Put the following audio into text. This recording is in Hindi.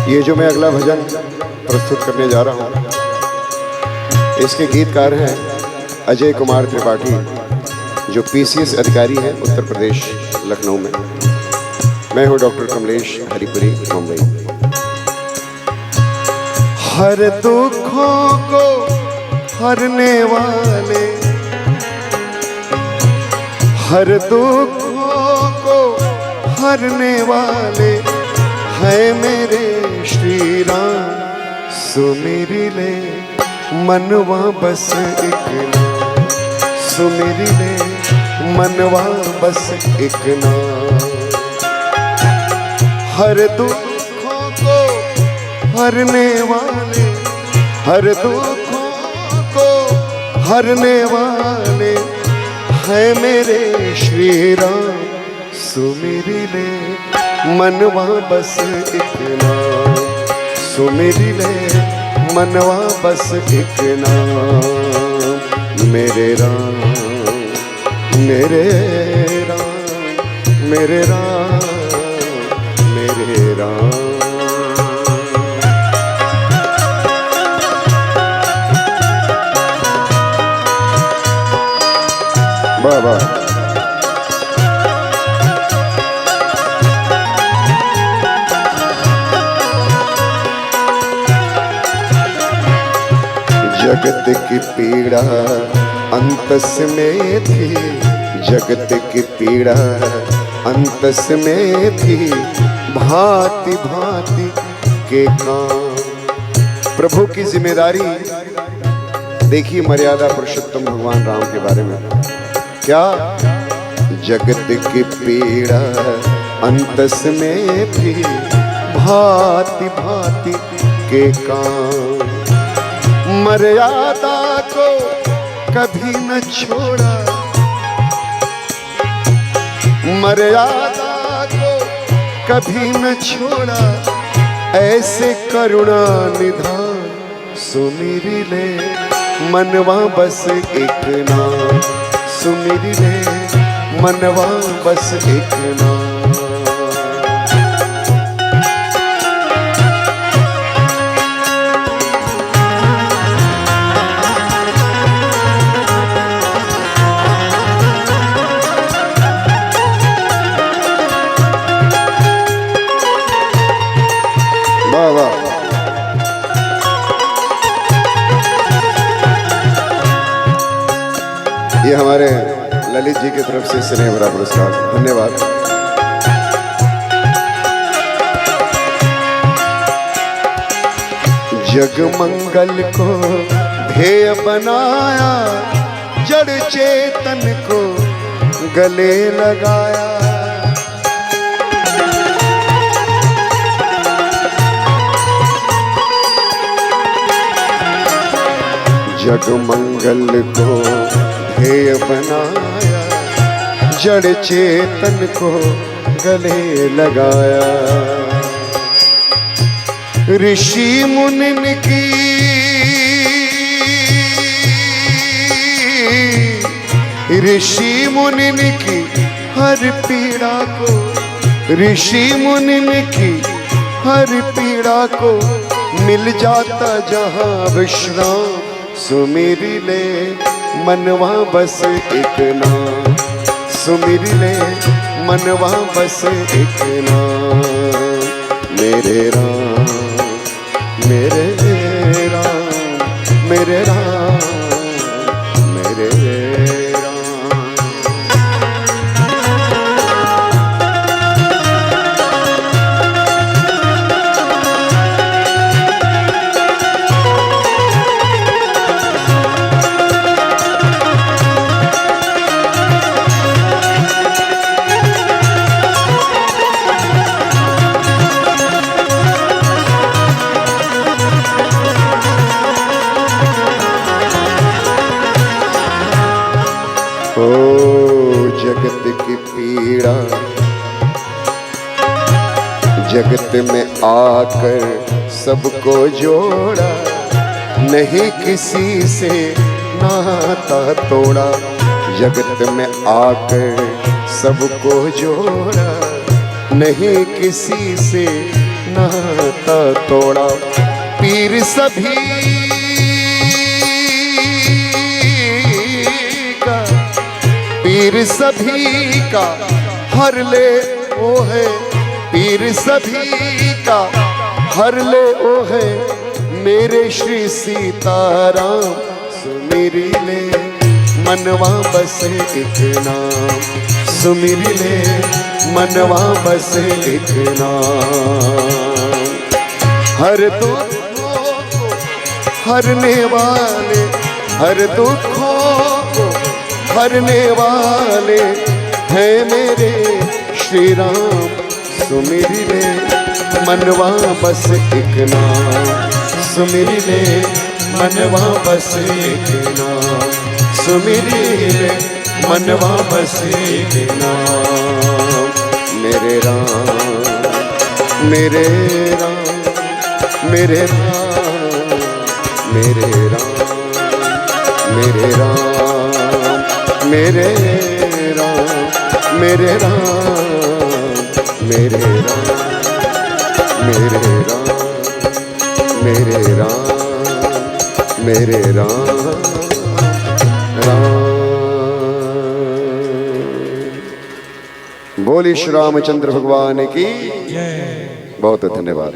ये जो मैं अगला भजन प्रस्तुत करने जा रहा हूँ, इसके गीतकार हैं अजय कुमार त्रिपाठी, जो PCS अधिकारी हैं उत्तर प्रदेश लखनऊ में। मैं हूँ डॉक्टर कमलेश, हरिपुरी, मुंबई। हर दुखों को हरने वाले, हर दुखों को हरने वाले है मेरे श्री राम। सुमिर ले मनवा बस एक नाम, सुमिर ले मनवा बस एक नाम। हर दुखों को हरने वाले, हर दुखों को हरने वाले है मेरे श्री राम। सुमिर ले मनवा बस एक नाम, सुमिर ले मनवा बस एक नाम। मेरे राम, मेरे राम, मेरे राम, मेरे राम। वाह वाह। जगत की पीड़ा अंतस में थी, जगत की पीड़ा अंतस में थी, भांति भांति के काम। प्रभु की जिम्मेदारी देखिए मर्यादा पुरुषोत्तम भगवान राम के बारे में क्या। जगत की पीड़ा अंतस में थी, भांति भांति के काम। मर्यादा को कभी न छोड़ा, मर्यादा को कभी न छोड़ा, ऐसे करुणा निधान। सुमिर ले मनवा बस एक नाम, सुमिर ले मनवा बस एक नाम। ये हमारे ललित जी की तरफ से स्नेह भरा पुरस्कार, धन्यवाद। जग मंगल को ध्येय बनाया, जड़ चेतन को गले लगाया। जग मंगल को ध्येय बनाया, जड़ चेतन को गले लगाया। ऋषि मुनिन की, ऋषि मुनिन की हर पीड़ा को, ऋषि मुनिन की हर पीड़ा को मिल जाता जहां विश्राम। सुमिर ले मनवा बस एक नाम, सुमिर ले मनवा बस एक नाम। मेरे राम, मेरे राम, मेरे राम, मेरे राम। जगत की पीड़ा, जगत में आकर सबको जोड़ा, नहीं किसी से नाता तोड़ा। जगत में आकर सबको जोड़ा, नहीं किसी से नाता तोड़ा। पीर सभी का, पीर सभी का हर ले ओ है, पीर सभी का हर ले ओ है, मेरे श्री सीताराम सुमिरी ले मनवा बसे एक नाम, सुमिरी ले मनवा बसे एक नाम। हर दुखों को हरने वाले, हर दुखों को हरने वाले हैं मेरे श्री राम, सुमिरी ले मनवा बस एक नाम, सुमिरी ले मनवा बस एक नाम, सुमिरी ले मनवा बस एक नाम। मेरे राम मेरे राम मेरे राम मेरे राम मेरे राम मेरे राम मेरे राम मेरे राम मेरे राम मेरे राम मेरे राम राम। बोली श्री रामचंद्र भगवान की बहुत धन्यवाद।